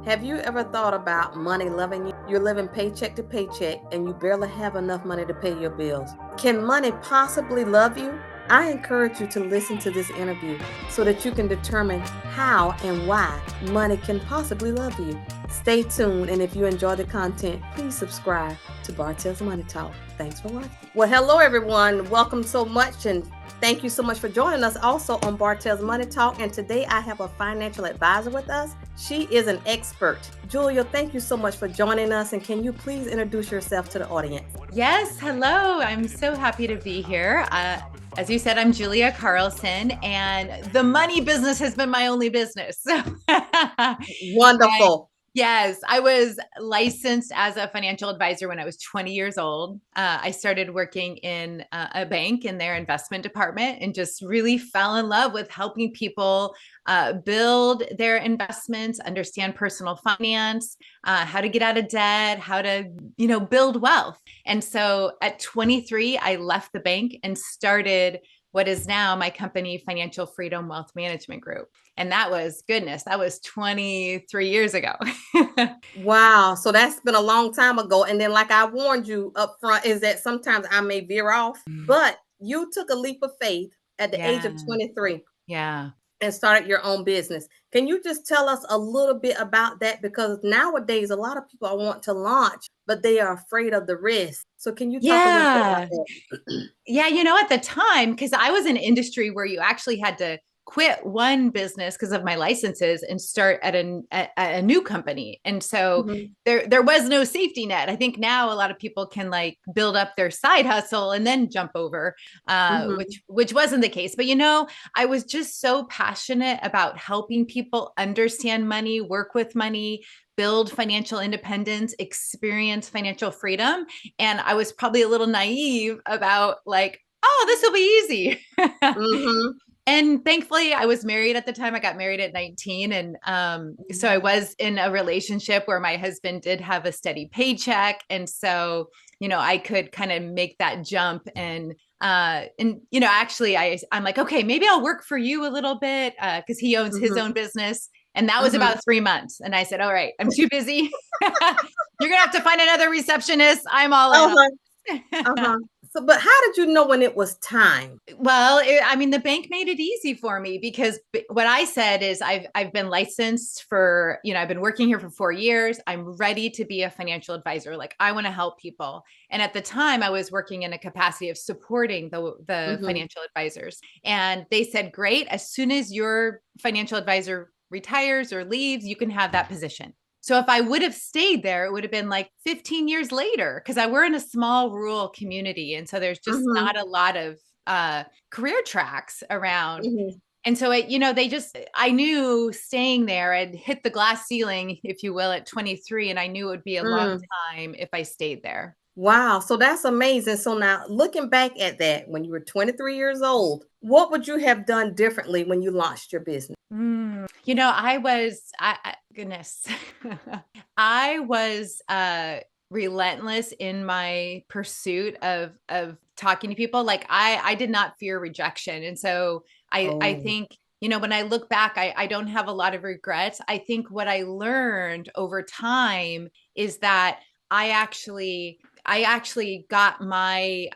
Have you ever thought about money loving you? You're living paycheck to paycheck and you barely have enough money to pay your bills. Can money possibly love you? I encourage you to listen to this interview so that you can determine how and why money can possibly love you. Stay tuned, and if you enjoy the content, please subscribe to Bartelle's Money Talk. Thanks for watching. Well, hello everyone. Welcome so much, and thank you so much for joining us also on Bartelle's Money Talk. And today I have a financial advisor with us. She is an expert. Julia, thank you so much for joining us. And can you please introduce yourself to the audience? Yes, hello. I'm so happy to be here. As you said, I'm Julia Carlson, and the money business has been my only business. Wonderful. Yes, I was licensed as a financial advisor when I was 20 years old. I started working in a bank in their investment department and just really fell in love with helping people build their investments, understand personal finance, how to get out of debt, how to, build wealth. And so at 23, I left the bank and started what is now my company, Financial Freedom Wealth Management Group. And that was 23 years ago. Wow. So that's been a long time ago. And then, like I warned you up front, is that sometimes I may veer off, but you took a leap of faith at the age of 23. Yeah. And started your own business. Can you just tell us a little bit about that? Because nowadays, a lot of people want to launch, but they are afraid of the risk. So can you talk a little bit about that? Yeah, at the time, because I was in an industry where you actually had to quit one business because of my licenses and start at a new company. And so there was no safety net. I think now a lot of people can build up their side hustle and then jump over, which wasn't the case. But I was just so passionate about helping people understand money, work with money, build financial independence, experience financial freedom. And I was probably a little naive about oh, this will be easy. And thankfully, I was married at the time. I got married at 19. And so I was in a relationship where my husband did have a steady paycheck. And so, I could kind of make that jump. And actually, I'm like, okay, maybe I'll work for you a little bit because he owns his own business. And that was about 3 months. And I said, all right, I'm too busy. You're going to have to find another receptionist. I'm all in. So, but how did you know when it was time? Well, the bank made it easy for me because what I said is I've been licensed for, I've been working here for 4 years. I'm ready to be a financial advisor. I want to help people. And at the time I was working in a capacity of supporting the financial advisors. And they said, great, as soon as your financial advisor retires or leaves, you can have that position. So if I would have stayed there, it would have been 15 years later because we're in a small rural community. And so there's just not a lot of career tracks around. And so, I knew staying there, I'd hit the glass ceiling, if you will, at 23. And I knew it would be a long time if I stayed there. Wow. So that's amazing. So now looking back at that, when you were 23 years old, what would you have done differently when you launched your business? I was relentless in my pursuit of talking to people. I did not fear rejection. And so I think, when I look back, I don't have a lot of regrets. I think what I learned over time is that I actually got my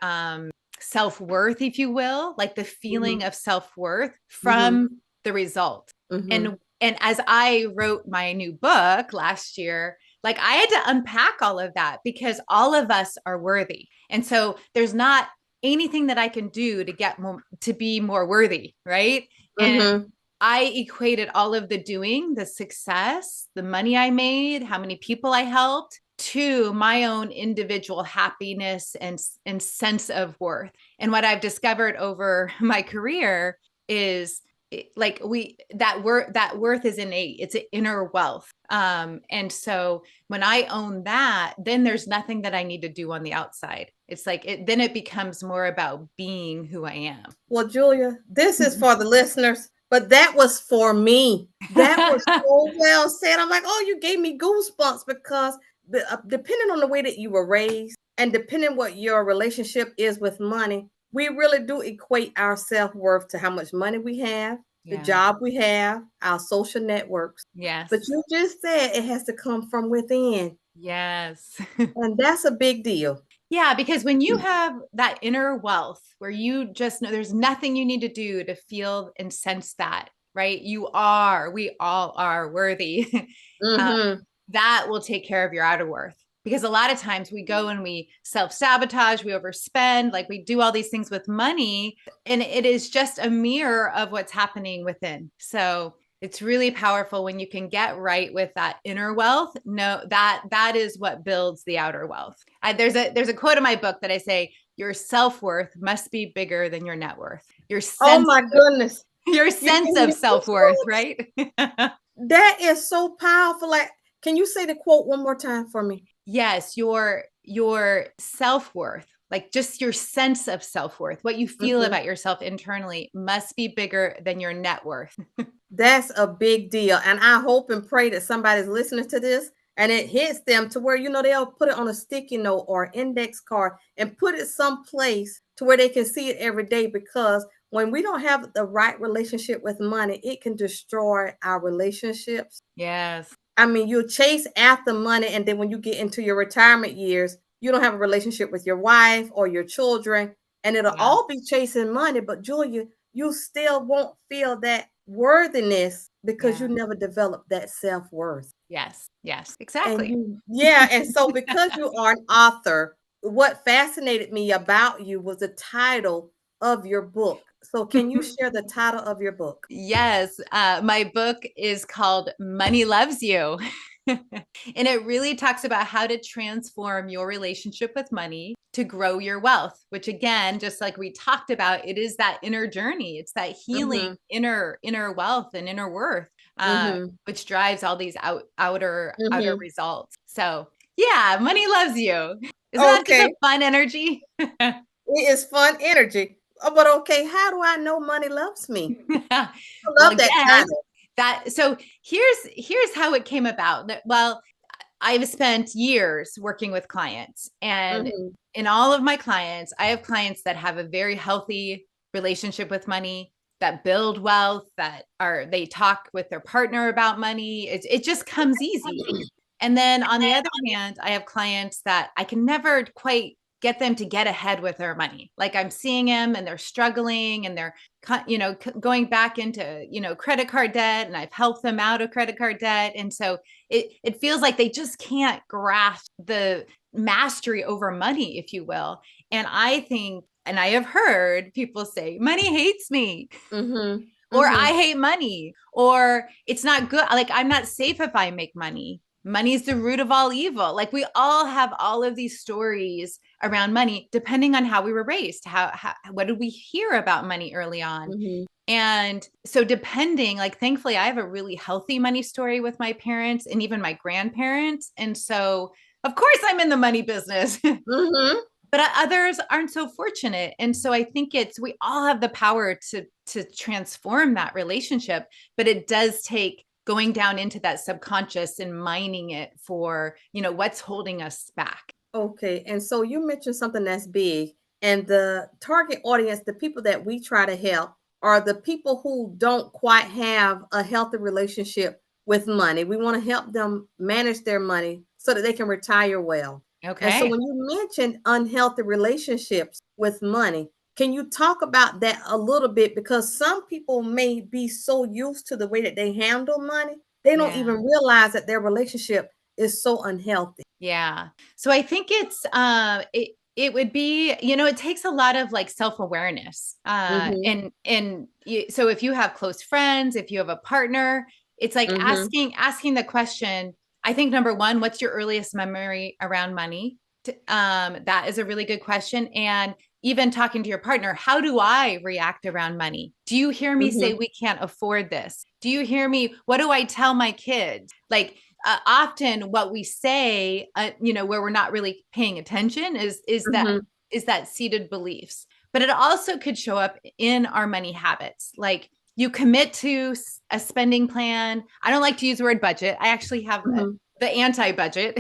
self-worth, if you will, the feeling of self-worth from the result. And as I wrote my new book last year, I had to unpack all of that because all of us are worthy. And so there's not anything that I can do to get to be more worthy. Right. And I equated all of the doing, the success, the money I made, how many people I helped, to my own individual happiness and sense of worth. And what I've discovered over my career is that worth is innate. It's an inner wealth. And so when I own that, then there's nothing that I need to do on the outside. It's then it becomes more about being who I am. Well, Julia, this is for the listeners, but that was for me. That was so well said. I'm like, oh, you gave me goosebumps because depending on the way that you were raised and depending what your relationship is with money, we really do equate our self-worth to how much money we have, the job we have, our social networks. Yes. But you just said it has to come from within. Yes. And that's a big deal. Yeah, because when you have that inner wealth where you just know there's nothing you need to do to feel and sense that, right? We all are worthy. That will take care of your outer worth. Because a lot of times we go and we self-sabotage, we overspend, like we do all these things with money, and it is just a mirror of what's happening within. So it's really powerful when you can get right with that inner wealth. No, that is what builds the outer wealth. There's a quote in my book that I say, your self-worth must be bigger than your net worth. Oh my goodness. Your sense of self-worth, right? That is so powerful. Like, can you say the quote one more time for me? Yes, your self-worth, like just your sense of self-worth, what you feel about yourself internally must be bigger than your net worth. That's a big deal. And I hope and pray that somebody's listening to this and it hits them to where, they'll put it on a sticky note or index card and put it someplace to where they can see it every day. Because when we don't have the right relationship with money, it can destroy our relationships. Yes. I mean, you chase after money, and then when you get into your retirement years, you don't have a relationship with your wife or your children, and it'll all be chasing money. But Julia, you still won't feel that worthiness because you never developed that self-worth. Yes, exactly. And so because you are an author, what fascinated me about you was the title of your book. So can you share the title of your book? Yes, my book is called Money Loves You. And it really talks about how to transform your relationship with money to grow your wealth, which again, just like we talked about, it is that inner journey. It's that healing inner wealth and inner worth, which drives all these outer results. So yeah, money loves you. Isn't that just a fun energy? It is fun energy. But okay, how do I know money loves me? I love that title. So here's how it came about. Well, I've spent years working with clients, and in all of my clients, I have clients that have a very healthy relationship with money, that build wealth, they talk with their partner about money. It just comes easy. And then on the other hand, I have clients that I can never quite get them to get ahead with their money. Like I'm seeing them and they're struggling and they're, going back into, credit card debt, and I've helped them out of credit card debt. And so it feels like they just can't grasp the mastery over money, if you will. And I think, and I have heard people say, money hates me. Or I hate money, or it's not good. Like I'm not safe if I make money. Money is the root of all evil. Like we all have all of these stories around money, depending on how we were raised. What did we hear about money early on? And so depending, like, thankfully I have a really healthy money story with my parents and even my grandparents. And so of course I'm in the money business, but others aren't so fortunate. And so I think we all have the power to transform that relationship, but it does take going down into that subconscious and mining it for, what's holding us back. Okay. And so you mentioned something that's big, and the target audience, the people that we try to help, are the people who don't quite have a healthy relationship with money. We want to help them manage their money so that they can retire well. Okay. And so when you mentioned unhealthy relationships with money, can you talk about that a little bit? Because some people may be so used to the way that they handle money, they don't even realize that their relationship is so unhealthy. Yeah. So I think it would be, it takes a lot of like self-awareness. So if you have close friends, if you have a partner, it's like asking the question. I think number one, what's your earliest memory around money? That is a really good question. And even talking to your partner, how do I react around money? Do you hear me say we can't afford this? Do you hear me? What do I tell my kids? Like often what we say, where we're not really paying attention is that seated beliefs. But it also could show up in our money habits. Like you commit to a spending plan. I don't like to use the word budget. I actually have the anti-budget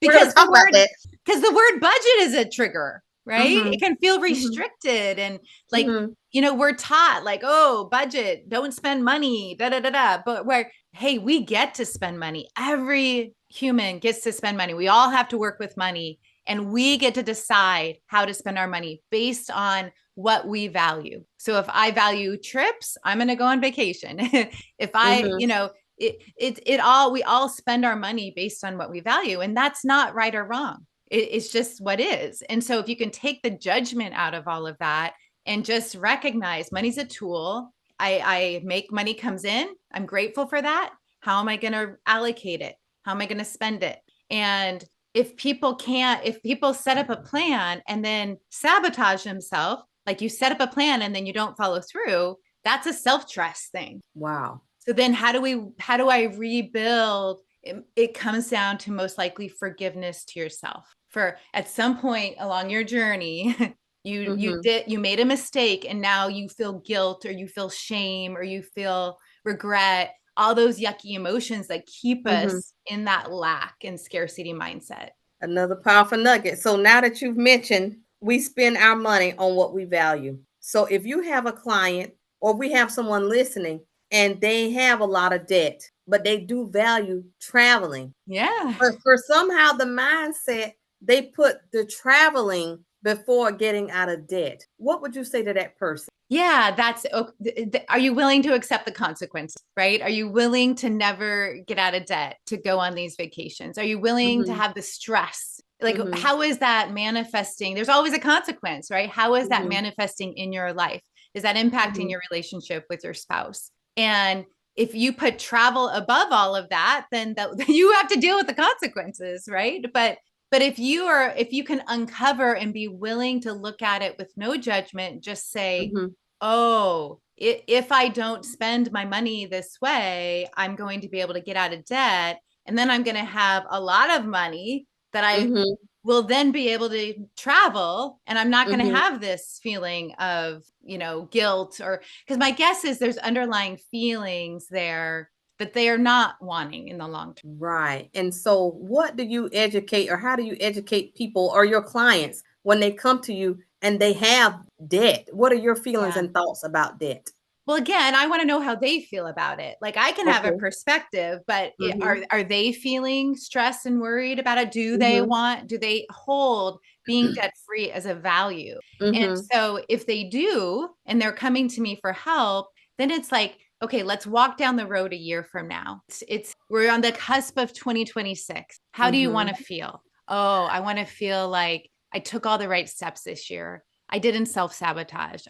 because the word budget is a trigger. right? Mm-hmm. It can feel Mm-hmm. restricted. And like, Mm-hmm. we're taught like, oh, budget, don't spend money, da da da da. But where, hey, we get to spend money. Every human gets to spend money. We all have to work with money, and we get to decide how to spend our money based on what we value. So if I value trips, I'm going to go on vacation. If I, Mm-hmm. we all spend our money based on what we value, and that's not right or wrong. It's just what is. And so if you can take the judgment out of all of that and just recognize money's a tool. I make money comes in. I'm grateful for that. How am I going to allocate it? How am I going to spend it? And if people set up a plan and then sabotage themselves, like you set up a plan and then you don't follow through, that's a self-trust thing. Wow. So then how do I rebuild? It comes down to most likely forgiveness to yourself. For at some point along your journey, you made a mistake, and now you feel guilt, or you feel shame, or you feel regret, all those yucky emotions that keep us in that lack and scarcity mindset. Another powerful nugget. So now that you've mentioned, we spend our money on what we value. So if you have a client, or we have someone listening and they have a lot of debt, but they do value traveling. Yeah. But for somehow the mindset, they put the traveling before getting out of debt. What would you say to that person? Yeah, are you willing to accept the consequences, right? Are you willing to never get out of debt to go on these vacations? Are you willing to have the stress? Like, how is that manifesting? There's always a consequence, right? How is that manifesting in your life? Is that impacting your relationship with your spouse? And if you put travel above all of that, then you have to deal with the consequences, right? But if you can uncover and be willing to look at it with no judgment, just say, oh, if I don't spend my money this way, I'm going to be able to get out of debt. And then I'm going to have a lot of money that I will then be able to travel, and I'm not going to have this feeling of, guilt, or because my guess is there's underlying feelings there that they are not wanting in the long term. Right. And so what do you educate, or how do you educate people or your clients when they come to you and they have debt? What are your feelings and thoughts about debt? Well, again, I want to know how they feel about it. Like, I can have a perspective, but are they feeling stressed and worried about it? Do they hold being debt free as a value? And so if they do, and they're coming to me for help, then it's like, okay, let's walk down the road a year from now. We're on the cusp of 2026. How do you want to feel? Oh, I want to feel like I took all the right steps this year. I didn't self-sabotage.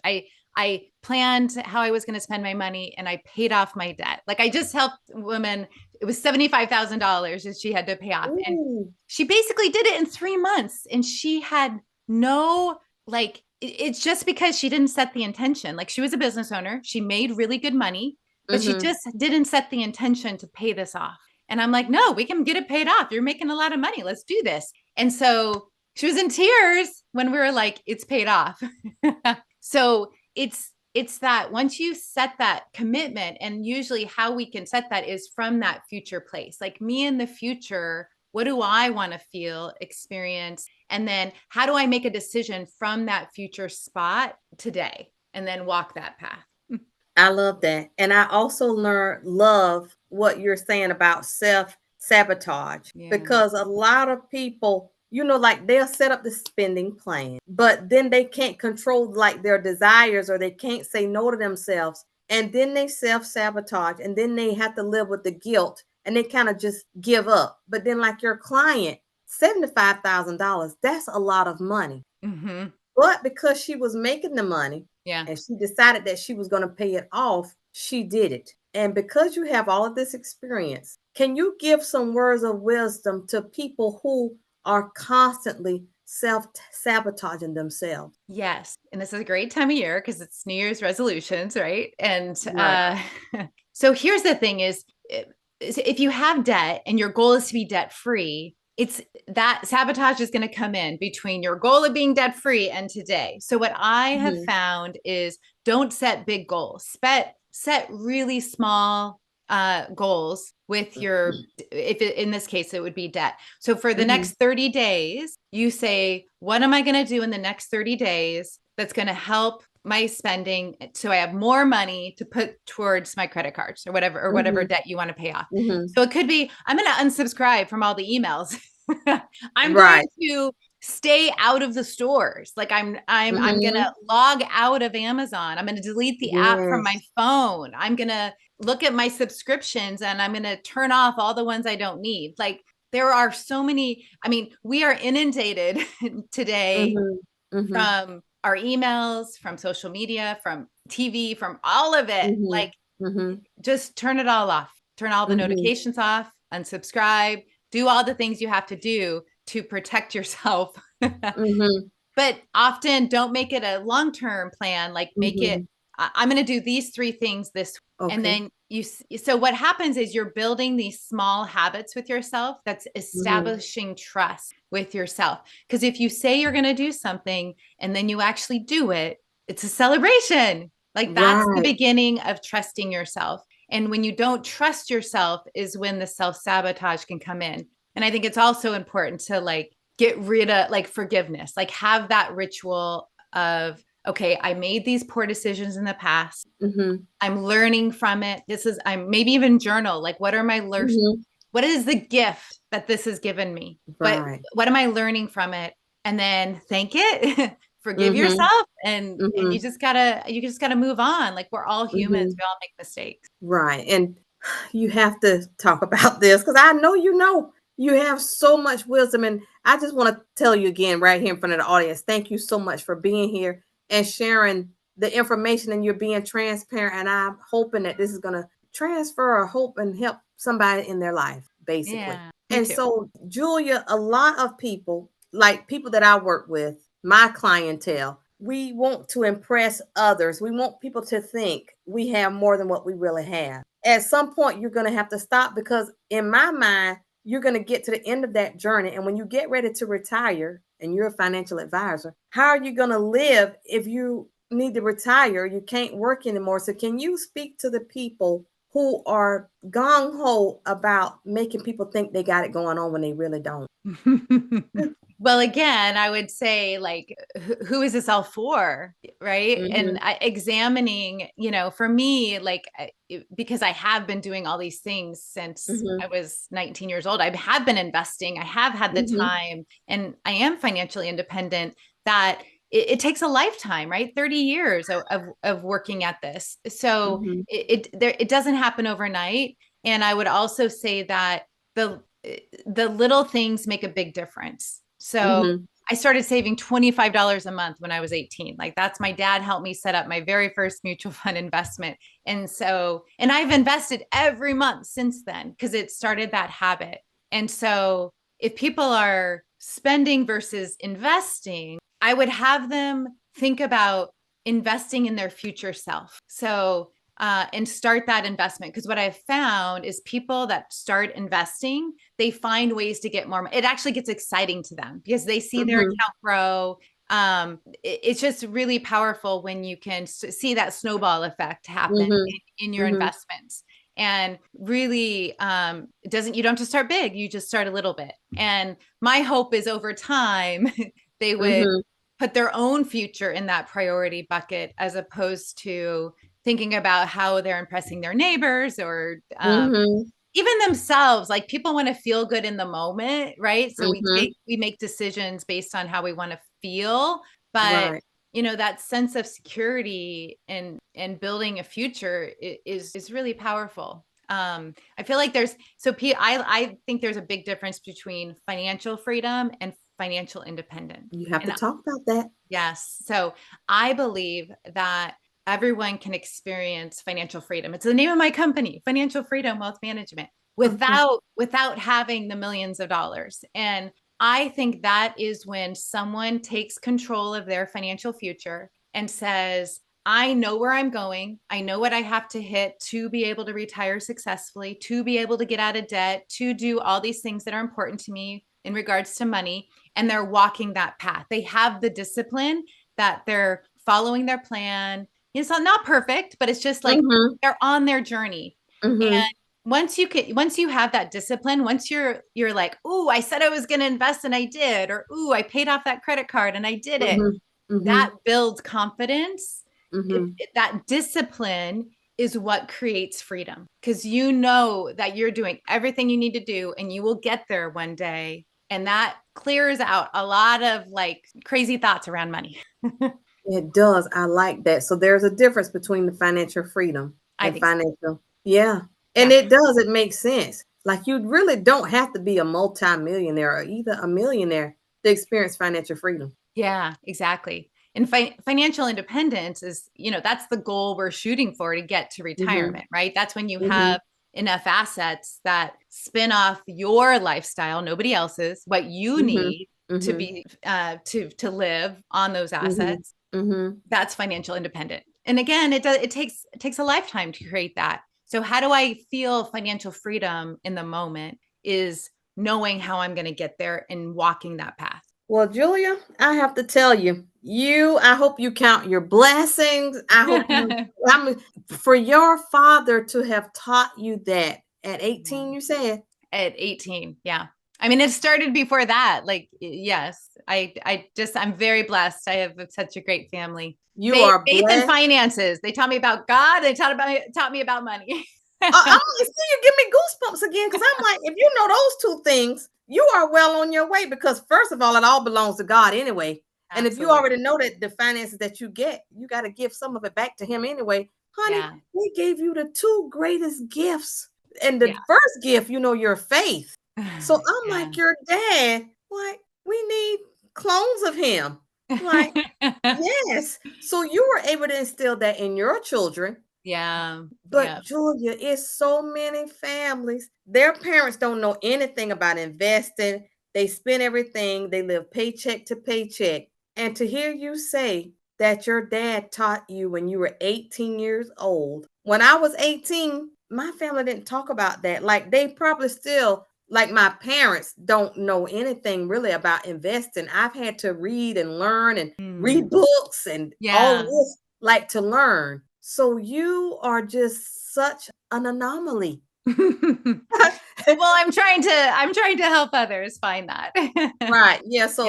I planned how I was going to spend my money, and I paid off my debt. Like, I just helped a woman. It was $75,000 that she had to pay off. And she basically did it in 3 months. And she had no, like, it's just because she didn't set the intention. Like, she was a business owner. She made really good money, but she just didn't set the intention to pay this off. And I'm like, no, we can get it paid off. You're making a lot of money. Let's do this. And so she was in tears when we were like, it's paid off. So it's that once you set that commitment, and usually how we can set that is from that future place. Like, me in the future, what do I want to feel, experience? And then how do I make a decision from that future spot today, and then walk that path? I love that. And I also love what you're saying about self-sabotage, because a lot of people, like, they'll set up the spending plan, but then they can't control like their desires, or they can't say no to themselves. And then they self-sabotage, and then they have to live with the guilt, and they kind of just give up. But then, like your client, $75,000, that's a lot of money. But because she was making the money, and she decided that she was going to pay it off, she did it. And because you have all of this experience, can you give some words of wisdom to people who are constantly self-sabotaging themselves? Yes. And this is a great time of year because it's New Year's resolutions, right? And so here's the thing is, if you have debt and your goal is to be debt free, it's that sabotage is going to come in between your goal of being debt free and today. So what I have found is, don't set big goals. Set really small, goals with your, in this case, it would be debt. So for the next 30 days, you say, what am I going to do in the next 30 days that's going to help my spending so I have more money to put towards my credit cards or whatever debt you want to pay off. So it could be, I'm going to unsubscribe from all the emails. I'm going to stay out of the stores. Like I'm going to log out of Amazon. I'm going to delete the app from my phone. I'm going to look at my subscriptions and I'm going to turn off all the ones I don't need. Like there are so many, I mean, we are inundated today from our emails, from social media, from TV, from all of it. Like just turn it all off, turn all the notifications off, unsubscribe, do all the things you have to do to protect yourself. But often don't make it a long-term plan. Like make it, I'm going to do these 3 things this week. And then so what happens is you're building these small habits with yourself that's establishing trust with yourself. Because if you say you're going to do something and then you actually do it, it's a celebration. Like that's the beginning of trusting yourself. And when you don't trust yourself is when the self-sabotage can come in. And I think it's also important to like get rid of like forgiveness, like have that ritual of, okay, I made these poor decisions in the past. I'm learning from it. I'm maybe even journal. Like, what are my what is the gift that this has given me? But what am I learning from it? And then thank it, forgive yourself. And you just gotta move on. Like we're all humans. We all make mistakes. Right. And you have to talk about this because I know, you have so much wisdom. And I just want to tell you again, right here in front of the audience, thank you so much for being here and sharing the information, and you're being transparent. And I'm hoping that this is going to transfer or hope and help somebody in their life, basically. Yeah, and so, Julia, a lot of people, like people that I work with, my clientele, we want to impress others. We want people to think we have more than what we really have. At some point, you're going to have to stop because in my mind, you're going to get to the end of that journey. And when you get ready to retire and you're a financial advisor, how are you going to live if you need to retire? You can't work anymore. So can you speak to the people who are gung-ho about making people think they got it going on when they really don't? Well, again, I would say like, who is this all for? Right. And examining, for me, like, because I have been doing all these things since I was 19 years old, I have been investing, I have had the time, and I am financially independent, that it takes a lifetime, right? 30 years of working at this. So it doesn't happen overnight. And I would also say that the little things make a big difference. So I started saving $25 a month when I was 18. Like that's my dad helped me set up my very first mutual fund investment. And I've invested every month since then because it started that habit. And so if people are spending versus investing, I would have them think about investing in their future self. So and start that investment. Because what I've found is people that start investing, they find ways to get more. It actually gets exciting to them because they see their account grow. It's just really powerful when you can see that snowball effect happen in your investments. And really, you don't have to start big. You just start a little bit. And my hope is over time, they would put their own future in that priority bucket as opposed to thinking about how they're impressing their neighbors or even themselves. Like people want to feel good in the moment, right? So we make decisions based on how we want to feel, but that sense of security and building a future is really powerful. I feel like I think there's a big difference between financial freedom and financial independence. You have to talk about that. Yes. So I believe that everyone can experience financial freedom. It's the name of my company, Financial Freedom Wealth Management, without having the millions of dollars. And I think that is when someone takes control of their financial future and says, I know where I'm going. I know what I have to hit to be able to retire successfully, to be able to get out of debt, to do all these things that are important to me in regards to money. And they're walking that path. They have the discipline that they're following their plan. It's not perfect, but it's just like they're on their journey. And once you have that discipline, once you're like, "Ooh, I said I was going to invest and I did," or "Ooh, I paid off that credit card and I did it." That builds confidence. That discipline is what creates freedom, because you know that you're doing everything you need to do and you will get there one day. And that clears out a lot of like crazy thoughts around money. It does. I like that. So there's a difference between the financial freedom and financial. Yeah. And it does. It makes sense. Like you really don't have to be a multimillionaire or either a millionaire to experience financial freedom. Yeah, exactly. And financial independence is, that's the goal we're shooting for to get to retirement, right? That's when you have enough assets that spin off your lifestyle, nobody else's, what you need to be to live on those assets. That's financial independent. And again, it takes a lifetime to create that. So how do I feel financial freedom in the moment is knowing how I'm going to get there and walking that path. Well, Julia, I have to tell you, I hope you count your blessings. I hope for your father to have taught you that at 18, you said? At 18, yeah. I mean, it started before that. Like, yes, I'm very blessed. I have such a great family. You are faith and finances. They taught me about God. They taught me about money. I'm gonna see you give me goosebumps again, because I'm like, if you know those two things, you are well on your way, because first of all, it all belongs to God anyway. Absolutely. And if you already know that the finances that you get, you got to give some of it back to him anyway. Honey, he gave you the two greatest gifts. And the first gift, your faith. So I'm like, your dad, like, we need clones of him. Like, yes. So you were able to instill that in your children. Yeah. But Julia, it's so many families. Their parents don't know anything about investing. They spend everything. They live paycheck to paycheck. And to hear you say that your dad taught you when you were 18 years old. When I was 18, my family didn't talk about that. Like, they probably still, like, my parents don't know anything really about investing. I've had to read and learn and read books and all of this, like, to learn. So you are just such an anomaly. Well, I'm trying to help others find that. Right. Yeah. So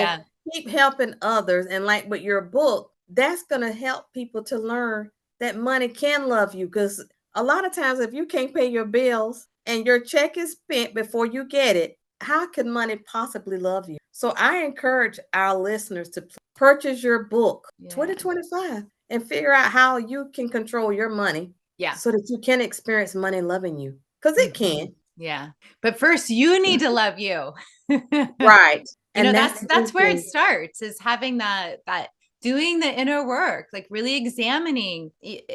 keep helping others. And like with your book, that's going to help people to learn that money can love you. Because a lot of times, if you can't pay your bills and your check is spent before you get it, how can money possibly love you? So I encourage our listeners to purchase your book, 2025. And figure out how you can control your money, so that you can experience money loving you, because it can. Yeah, but first you need to love you, right? And that's where it starts, is having that doing the inner work, like really examining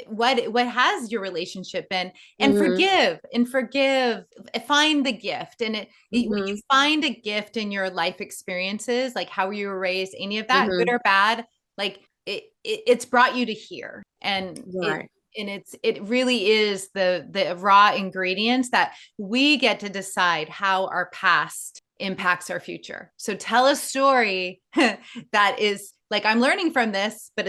what has your relationship been, and forgive, find the gift. And when you find a gift in your life experiences, like how you were raised, any of that, good or bad, like it's brought you to here. And it really is the raw ingredients that we get to decide how our past impacts our future. So tell a story that is like, I'm learning from this, but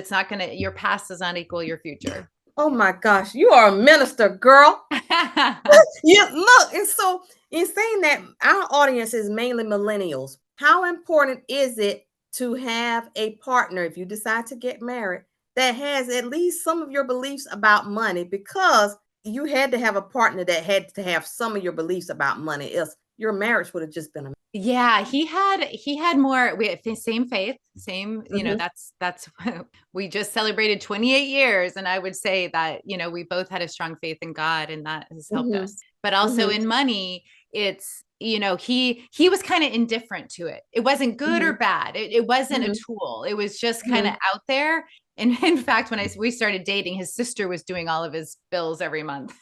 your past does not equal your future. Oh my gosh, you are a minister, girl. Look, and so in saying that, our audience is mainly millennials. How important is it to have a partner, if you decide to get married, that has at least some of your beliefs about money? Because you had to have a partner that had to have some of your beliefs about money, else your marriage would have just been he had more. We have the same faith, same, that's we just celebrated 28 years. And I would say that, we both had a strong faith in God, and that has helped us. But also in money, it's, he was kind of indifferent to it. It wasn't good or bad. It wasn't a tool. It was just kind of out there. And in fact, when we started dating, his sister was doing all of his bills every month.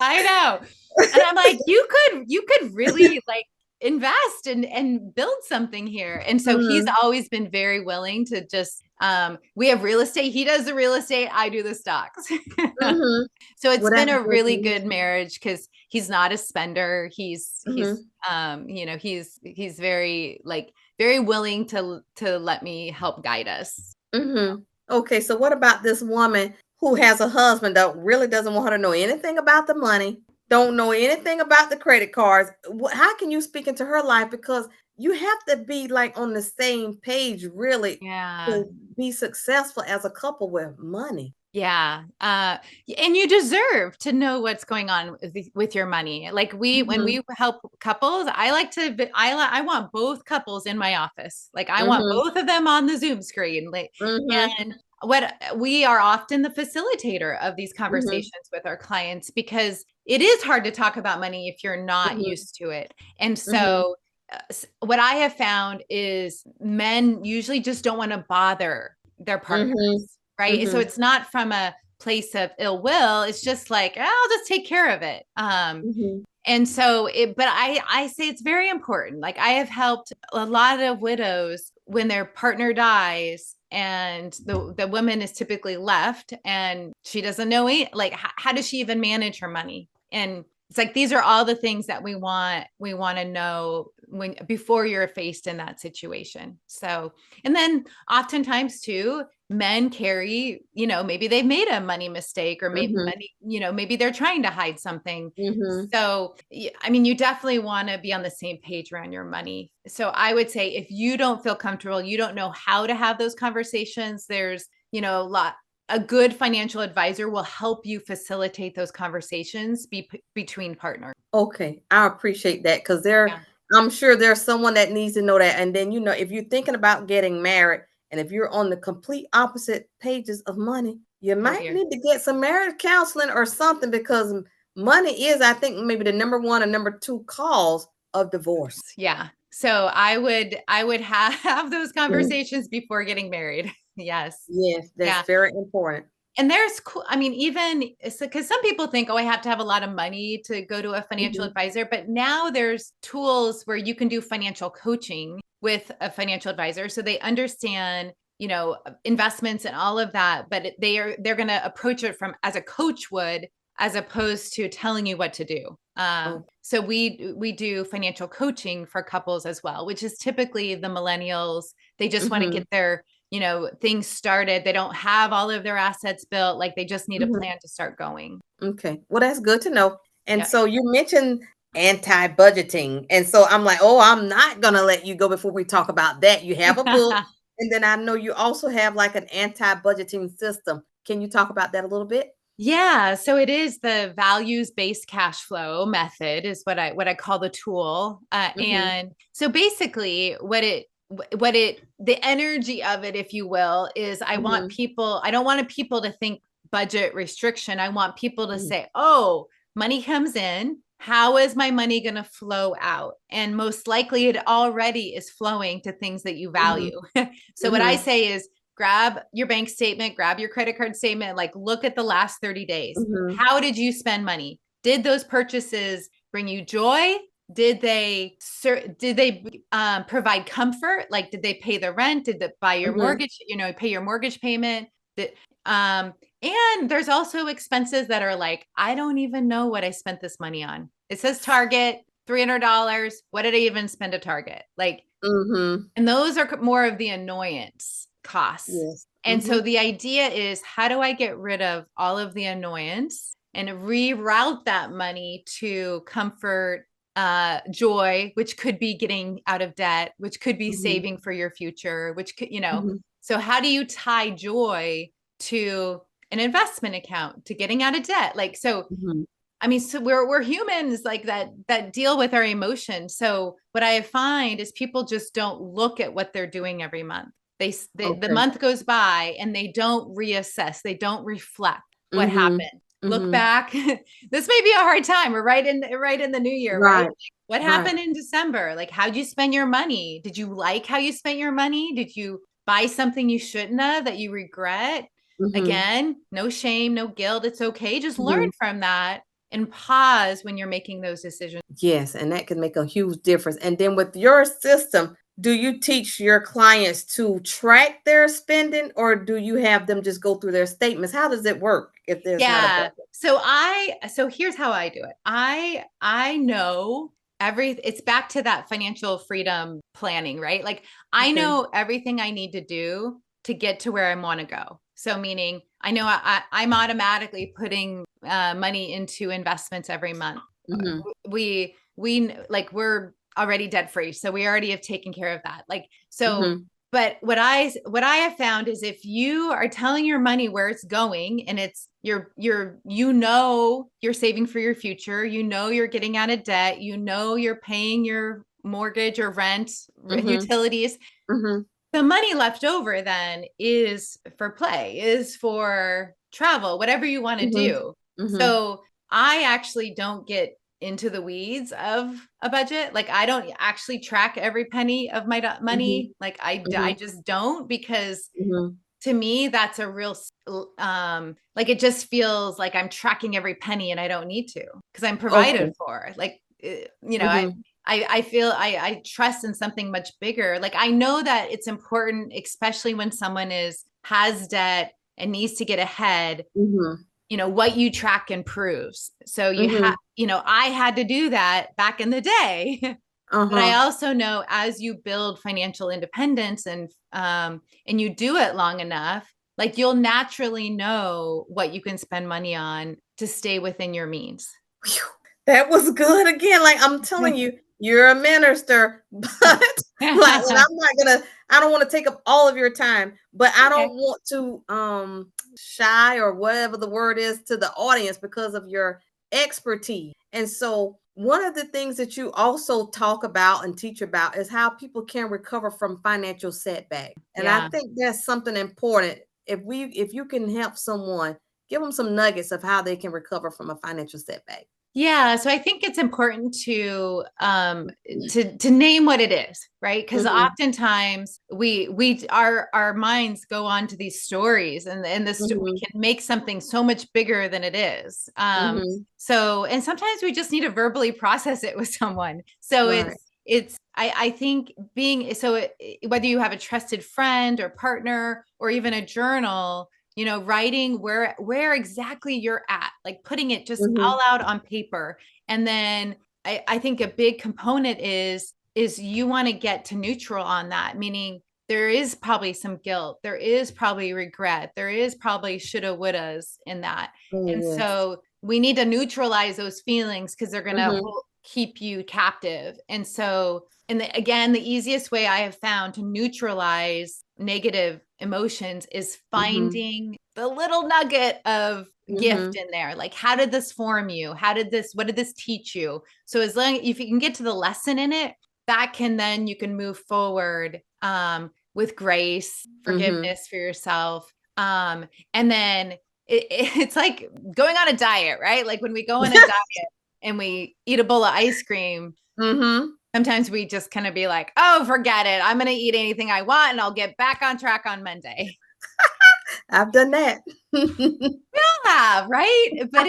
I know. And I'm like, you could really like invest and build something here. And so he's always been very willing to just, we have real estate. He does the real estate. I do the stocks. So it's been a really good marriage, because he's not a spender. He's very, like, very willing to let me help guide us. Okay. So what about this woman who has a husband that really doesn't want her to know anything about the money, don't know anything about the credit cards, how can you speak into her life? Because you have to be like on the same page really to be successful as a couple with money. Yeah. And you deserve to know what's going on with your money. Like when we help couples, I want both couples in my office. Like I want both of them on the Zoom screen. Like, and what we are often the facilitator of these conversations with our clients, because it is hard to talk about money if you're not used to it. And so what I have found is men usually just don't want to bother their partners. Right. So it's not from a place of ill will. It's just like, I'll just take care of it. And so but I say it's very important. Like I have helped a lot of widows when their partner dies and the woman is typically left and she doesn't know like how does she even manage her money? And it's like, these are all the things that we want to know before you're faced in that situation. So, and then oftentimes too, men carry, maybe they've made a money mistake or maybe maybe they're trying to hide something. So, I mean, you definitely want to be on the same page around your money. So I would say if you don't feel comfortable, you don't know how to have those conversations, there's, a good financial advisor will help you facilitate those conversations between partners. Okay. I appreciate that because I'm sure there's someone that needs to know that. And then, if you're thinking about getting married and if you're on the complete opposite pages of money, you might need to get some marriage counseling or something, because money is, I think, maybe the number one or number two cause of divorce. Yeah. So I would have those conversations before getting married. Yes. Yes, that's very important. And there's cool. I mean, even because some people think, I have to have a lot of money to go to a financial advisor. But now there's tools where you can do financial coaching with a financial advisor. So they understand, investments and all of that, but they're going to approach it from as a coach would, as opposed to telling you what to do. So we do financial coaching for couples as well, which is typically the millennials. They just want to get their things started. They don't have all of their assets built. Like they just need a plan to start going. Okay. Well, that's good to know. And so you mentioned anti-budgeting. And so I'm like, I'm not going to let you go before we talk about that. You have a book. And then I know you also have like an anti-budgeting system. Can you talk about that a little bit? Yeah. So it is the values-based cash flow method is what I call the tool. And so basically the energy of it, if you will, is I want people, I don't want people to think budget restriction. I want people to say, money comes in. How is my money going to flow out? And most likely it already is flowing to things that you value. So what I say is grab your bank statement, grab your credit card statement, like look at the last 30 days. How did you spend money? Did those purchases bring you joy? Did they provide comfort? Like, did they pay the rent? Did they buy your mortgage, pay your mortgage payment? And there's also expenses that are like, I don't even know what I spent this money on. It says Target, $300. What did I even spend at Target? Like, and those are more of the annoyance costs. Yes. And so the idea is, how do I get rid of all of the annoyance and reroute that money to comfort, joy, which could be getting out of debt, which could be saving for your future, which could, so how do you tie joy to an investment account, to getting out of debt? Like, so, I mean, so we're humans like that deal with our emotions. So what I find is people just don't look at what they're doing every month. The month goes by and they don't reassess. They don't reflect what happened. Look back. This may be a hard time. We're right in the new year, right? Like, what happened in December? Like, how'd you spend your money? Did you like how you spent your money? Did you buy something you shouldn't have that you regret? Again, no shame, no guilt. It's okay. Just learn from that and pause when you're making those decisions. Yes. And that can make a huge difference. And then with your system, do you teach your clients to track their spending, or do you have them just go through their statements? How does it work if there's not a budget? So here's how I do it. I know it's back to that financial freedom planning, right? Like I know everything I need to do to get to where I want to go. So meaning I know I'm automatically putting money into investments every month. Mm-hmm. We like, we're already debt free, so we already have taken care of that. Like, so, Mm-hmm. but what I have found is, if you are telling your money where it's going, and it's you're saving for your future, you're getting out of debt, you're paying your mortgage or rent, Mm-hmm. utilities, Mm-hmm. the money left over then is for play, is for travel, whatever you want to do. Mm-hmm. So I actually don't get into the weeds of a budget. Like, I don't actually track every penny of my money. Like, I just don't, because to me, that's a real, like, it just feels like I'm tracking every penny, and I don't need to, because I'm provided for. Like, I feel I trust in something much bigger. Like, I know that it's important, especially when someone has debt and needs to get ahead, what you track improves. So I had to do that back in the day. But I also know, as you build financial independence, and you do it long enough, like, you'll naturally know what you can spend money on to stay within your means. That was good again. Like, I'm telling you, you're a minister, but like, and I don't want to take up all of your time, but I don't want to shy, or whatever the word is, to the audience, because of your expertise. And so one of the things that you also talk about and teach about is how people can recover from financial setbacks. And I think that's something important. If you can help someone, give them some nuggets of how they can recover from a financial setback. Yeah. So I think it's important to name what it is, right? Because oftentimes our minds go on to these stories, and we can make something so much bigger than it is. So, and sometimes we just need to verbally process it with someone. So I think whether you have a trusted friend or partner, or even a journal, writing where exactly you're at, like putting it just all out on paper. And then I think a big component is you want to get to neutral on that, meaning there is probably some guilt, there is probably regret, there is probably shoulda, wouldas in that. And so we need to neutralize those feelings, because they're going to keep you captive. And so, again, the easiest way I have found to neutralize negative emotions is finding the little nugget of gift in there. Like, how did this form you? What did this teach you? So if you can get to the lesson in it, you can move forward with grace, forgiveness for yourself. And then it's like going on a diet, right? Like, when we go on a diet and we eat a bowl of ice cream, sometimes we just kind of be like, oh, forget it, I'm going to eat anything I want, and I'll get back on track on Monday. I've done that. We all have, right? But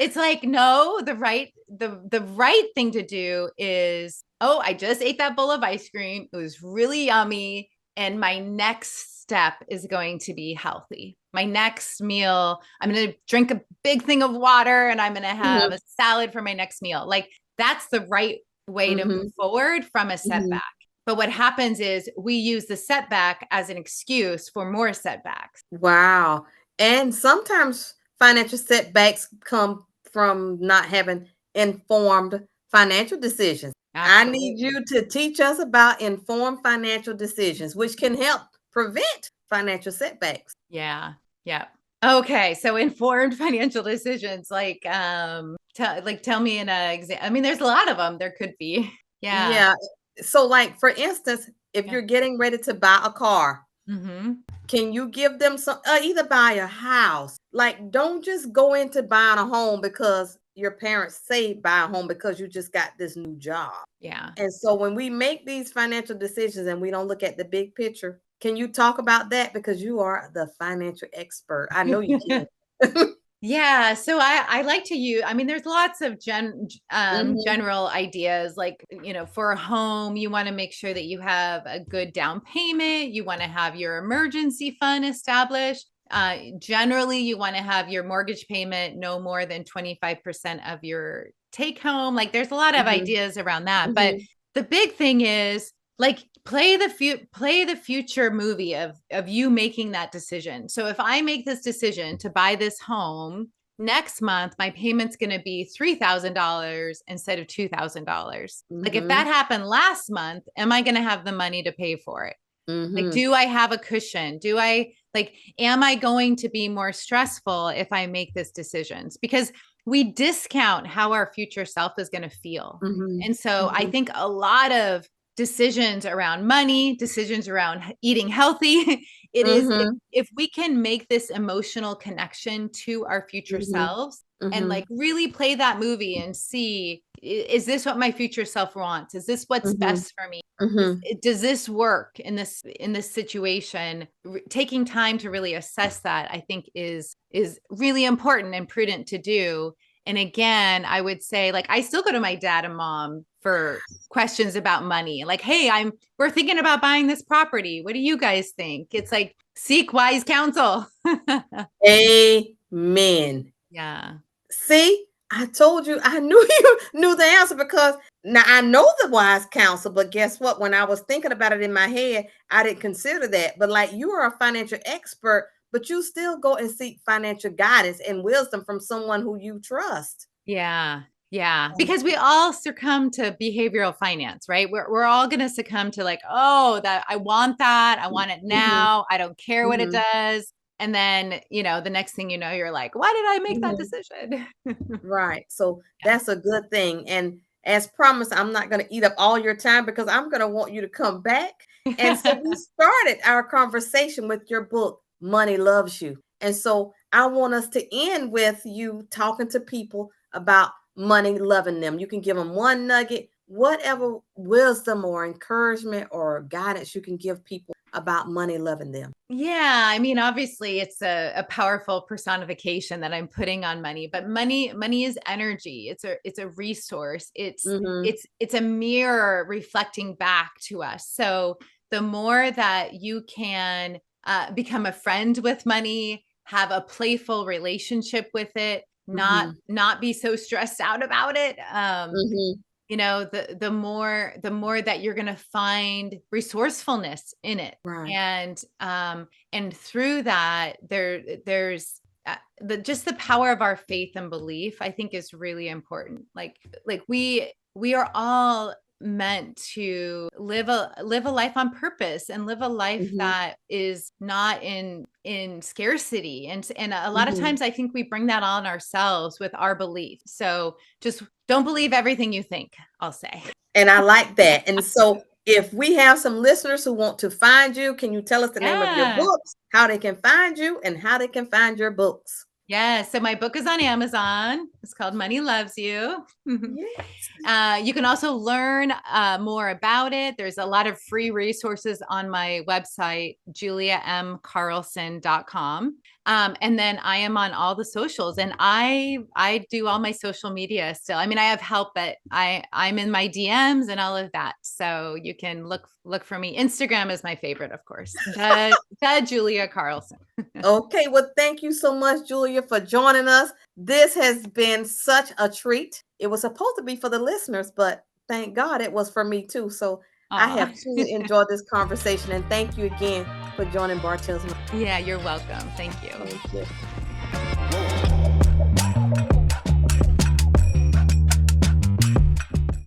it's like, no, the right thing to do is, oh, I just ate that bowl of ice cream, it was really yummy, and my next step is going to be healthy. My next meal, I'm going to drink a big thing of water, and I'm going to have a salad for my next meal. Like, that's the right way to move forward from a setback. But what happens is we use the setback as an excuse for more setbacks. Wow. And sometimes financial setbacks come from not having informed financial decisions. Absolutely. I need you to teach us about informed financial decisions, which can help prevent financial setbacks. Yeah. Yeah. Okay. So informed financial decisions, like, tell me an example. I mean, there's a lot of them. There could be. Yeah. Yeah. So, like, for instance, if you're getting ready to buy a car, can you give them some, either buy a house? Like, don't just go into buying a home because your parents say buy a home because you just got this new job. Yeah. And so when we make these financial decisions and we don't look at the big picture, can you talk about that? Because you are the financial expert. I know you can. Yeah. So I like to use, I mean, there's lots of general ideas, like, for a home, you want to make sure that you have a good down payment. You want to have your emergency fund established. Generally, you want to have your mortgage payment no more than 25% of your take home. Like, there's a lot of ideas around that. But the big thing is, like, play the future movie of you making that decision. So if I make this decision to buy this home, next month my payment's going to be $3,000 instead of $2,000. Like if that happened last month, am I going to have the money to pay for it? Like, do I have a cushion? Am I going to be more stressful if I make this decisions? Because we discount how our future self is going to feel. And so I think a lot of decisions around money, decisions around eating healthy, it is if we can make this emotional connection to our future selves and like really play that movie and see, is this what my future self wants? Is this what's best for me? Does this work in this situation? Taking time to really assess that, I think is really important and prudent to do. And again, I would say, like, I still go to my dad and mom for questions about money. Like, hey, we're thinking about buying this property. What do you guys think? It's like, seek wise counsel. Amen. Yeah. See, I told you, I knew you knew the answer, because now I know the wise counsel, but guess what? When I was thinking about it in my head, I didn't consider that. But like, you are a financial expert, but you still go and seek financial guidance and wisdom from someone who you trust. Yeah. Yeah. Because we all succumb to behavioral finance, right? We're all going to succumb to like, oh, that I want that. I want it now. I don't care what it does. And then, the next thing you know, you're like, why did I make that decision? Right. So that's a good thing. And as promised, I'm not going to eat up all your time, because I'm going to want you to come back. And so we started our conversation with your book, Money Loves You. And so I want us to end with you talking to people about money loving them. You can give them one nugget, whatever wisdom or encouragement or guidance you can give people about money loving them. Yeah. I mean, obviously it's a powerful personification that I'm putting on money, but money is energy. It's a resource. It's a mirror reflecting back to us. So the more that you can become a friend with money, have a playful relationship with it, not be so stressed out about it. The more that you're going to find resourcefulness in it. Right. And through that, there's just the power of our faith and belief, I think, is really important. Like we are all meant to live a life on purpose and live a life that is not in scarcity. And a lot of times I think we bring that on ourselves with our belief. So just don't believe everything you think, I'll say. And I like that. And so if we have some listeners who want to find you, can you tell us the name of your books, how they can find you, and how they can find your books? Yeah. So my book is on Amazon. It's called Money Loves You. You can also learn more about it. There's a lot of free resources on my website, 𝐸𝐿𝐵𝐿.com. And then I am on all the socials, and I do all my social media still. I mean, I have help, but I'm in my DMs and all of that. So you can look for me. Instagram is my favorite, of course. The Julia Carlson. Okay. Well, thank you so much, Julia, for joining us. This has been such a treat. It was supposed to be for the listeners, but thank God it was for me too. So I have truly enjoyed this conversation, and thank you again for joining Bartelle's. Yeah, you're welcome. Thank you. Thank you.